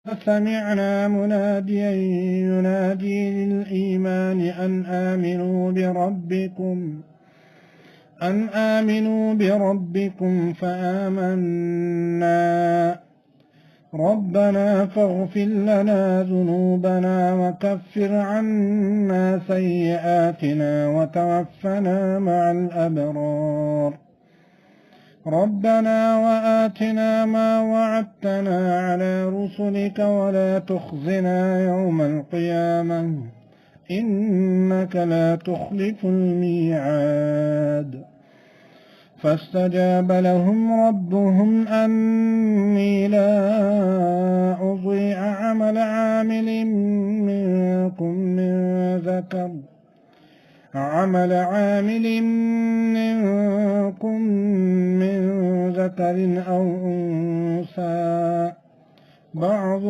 سمعنا مناديا ينادي للإيمان أن آمنوا بربكم فآمنا ربنا فاغفر لنا ذنوبنا وكفر عنا سيئاتنا وتوفنا مع الأبرار ربنا وآتنا ما وعدتنا على رسلك ولا تخزنا يوم القيامة إنك لا تخلف الميعاد فاستجاب لهم ربهم أني لا أضيع عمل عامل منكم من ذكر أو أنثى بعضكم